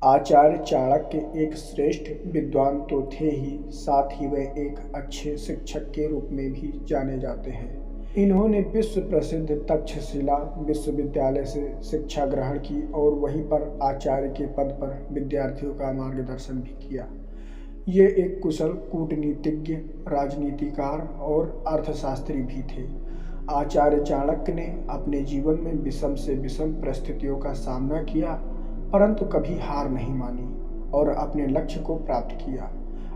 आचार्य चाणक्य एक श्रेष्ठ विद्वान तो थे ही, साथ ही वे एक अच्छे शिक्षक के रूप में भी जाने जाते हैं। इन्होंने विश्व प्रसिद्ध तक्षशिला विश्वविद्यालय से शिक्षा ग्रहण की और वहीं पर आचार्य के पद पर विद्यार्थियों का मार्गदर्शन भी किया। ये एक कुशल कूटनीतिज्ञ, राजनीतिकार और अर्थशास्त्री भी थे। आचार्य चाणक्य ने अपने जीवन में विषम से विषम परिस्थितियों का सामना किया, परंतु कभी हार नहीं मानी और अपने लक्ष्य को प्राप्त किया।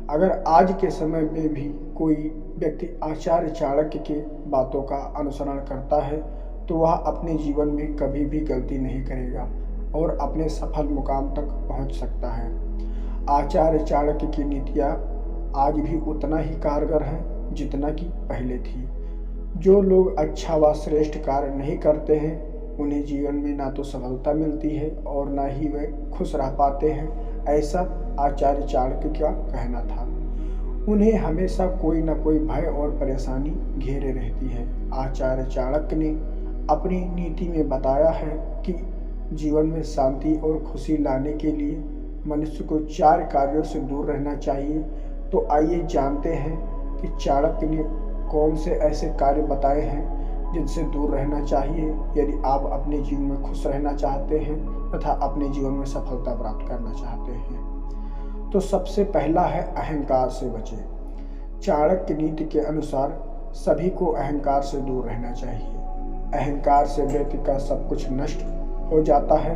अगर आज के समय में भी कोई व्यक्ति आचार्य चाणक्य के बातों का अनुसरण करता है तो वह अपने जीवन में कभी भी गलती नहीं करेगा और अपने सफल मुकाम तक पहुंच सकता है। आचार्य चाणक्य की नीतियाँ आज भी उतना ही कारगर हैं जितना कि पहले थी। जो लोग अच्छा व श्रेष्ठ कार्य नहीं करते हैं उन्हें जीवन में ना तो सफलता मिलती है और ना ही वे खुश रह पाते हैं, ऐसा आचार्य चाणक्य का कहना था। उन्हें हमेशा कोई ना कोई भय और परेशानी घेरे रहती है। आचार्य चाणक्य ने अपनी नीति में बताया है कि जीवन में शांति और खुशी लाने के लिए मनुष्य को 4 कार्यों से दूर रहना चाहिए। तो आइए जानते हैं कि चाणक्य ने कौन से ऐसे कार्य बताए हैं जिनसे दूर रहना चाहिए यदि आप अपने जीवन में खुश रहना चाहते हैं तथा अपने जीवन में सफलता प्राप्त करना चाहते हैं। तो सबसे पहला है अहंकार से बचें। चाणक्य नीति के अनुसार सभी को अहंकार से दूर रहना चाहिए। अहंकार से व्यक्ति का सब कुछ नष्ट हो जाता है।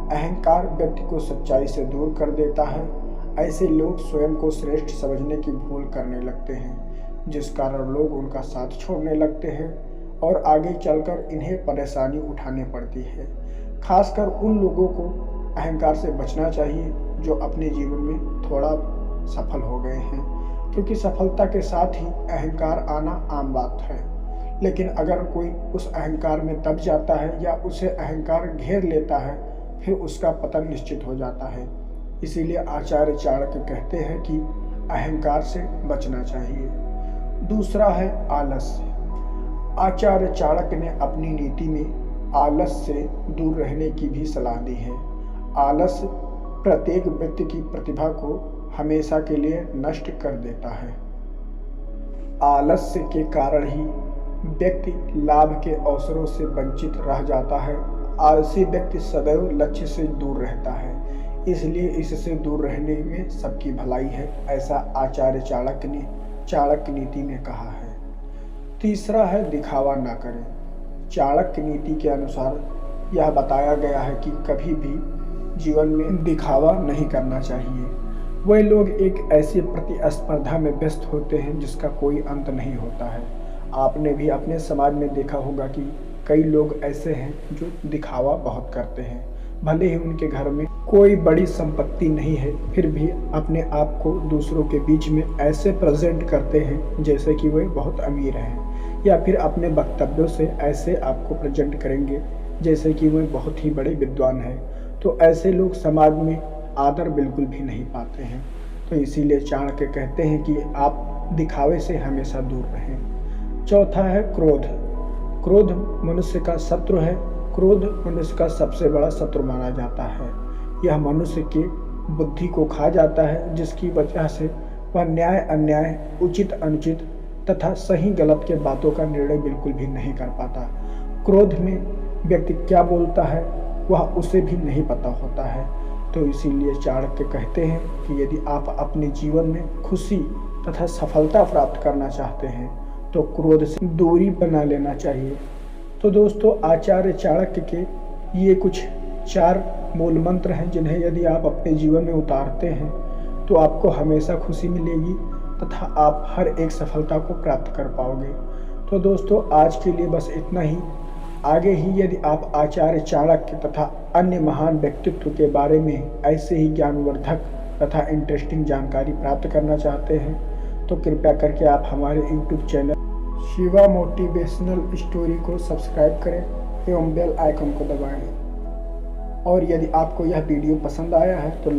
अहंकार व्यक्ति को सच्चाई से दूर कर देता है। ऐसे लोग स्वयं को श्रेष्ठ समझने की भूल करने लगते हैं, जिस कारण लोग उनका साथ छोड़ने लगते हैं और आगे चलकर इन्हें परेशानी उठानी पड़ती है। खासकर उन लोगों को अहंकार से बचना चाहिए जो अपने जीवन में थोड़ा सफल हो गए हैं, क्योंकि सफलता के साथ ही अहंकार आना आम बात है। लेकिन अगर कोई उस अहंकार में दब जाता है या उसे अहंकार घेर लेता है, फिर उसका पतन निश्चित हो जाता है। इसीलिए आचार्य चाणक्य कहते हैं कि अहंकार से बचना चाहिए। दूसरा है आलस्य। आचार्य चाणक्य ने अपनी नीति में आलस से दूर रहने की भी सलाह दी है। आलस्य प्रत्येक व्यक्ति की प्रतिभा को हमेशा के लिए नष्ट कर देता है। आलस्य के कारण ही व्यक्ति लाभ के अवसरों से वंचित रह जाता है। आलसी व्यक्ति सदैव लक्ष्य से दूर रहता है, इसलिए इससे दूर रहने में सबकी भलाई है, ऐसा आचार्य चाणक्य ने चाणक्य नीति में कहा है। तीसरा है दिखावा ना करें। चाणक्य नीति के अनुसार यह बताया गया है कि कभी भी जीवन में दिखावा नहीं करना चाहिए। वह लोग एक ऐसी प्रतिस्पर्धा में व्यस्त होते हैं जिसका कोई अंत नहीं होता है। आपने भी अपने समाज में देखा होगा कि कई लोग ऐसे हैं जो दिखावा बहुत करते हैं। भले ही उनके घर में कोई बड़ी संपत्ति नहीं है, फिर भी अपने आप को दूसरों के बीच में ऐसे प्रेजेंट करते हैं जैसे कि वे बहुत अमीर हैं, या फिर अपने वक्तव्यों से ऐसे आपको प्रेजेंट करेंगे जैसे कि वे बहुत ही बड़े विद्वान हैं। तो ऐसे लोग समाज में आदर बिल्कुल भी नहीं पाते हैं। तो इसीलिए चाणक्य कहते हैं कि आप दिखावे से हमेशा दूर रहें। चौथा है क्रोध। क्रोध मनुष्य का शत्रु है। क्रोध मनुष्य का सबसे बड़ा शत्रु माना जाता है। यह मनुष्य की बुद्धि को खा जाता है, जिसकी वजह से वह न्याय अन्याय, उचित अनुचित तथा सही गलत के बातों का निर्णय बिल्कुल भी नहीं कर पाता। क्रोध में व्यक्ति क्या बोलता है वह उसे भी नहीं पता होता है। तो इसीलिए चाणक्य कहते हैं कि यदि आप अपने जीवन में खुशी तथा सफलता प्राप्त करना चाहते हैं तो क्रोध से दूरी बना लेना चाहिए। तो दोस्तों, आचार्य चाणक्य के ये कुछ 4 मूल मंत्र हैं जिन्हें यदि आप अपने जीवन में उतारते हैं तो आपको हमेशा खुशी मिलेगी तथा आप हर एक सफलता को प्राप्त कर पाओगे। तो दोस्तों, आज के लिए बस इतना ही। आगे ही यदि आप आचार्य चाणक्य तथा अन्य महान व्यक्तित्व के बारे में ऐसे ही ज्ञानवर्धक तथा इंटरेस्टिंग जानकारी प्राप्त करना चाहते हैं तो कृपया करके आप हमारे YouTube channel Shiva motivational story को सब्सक्राइब करें एवं बेल आइकन को दबाएं। और यदि आपको यह वीडियो पसंद आया है तो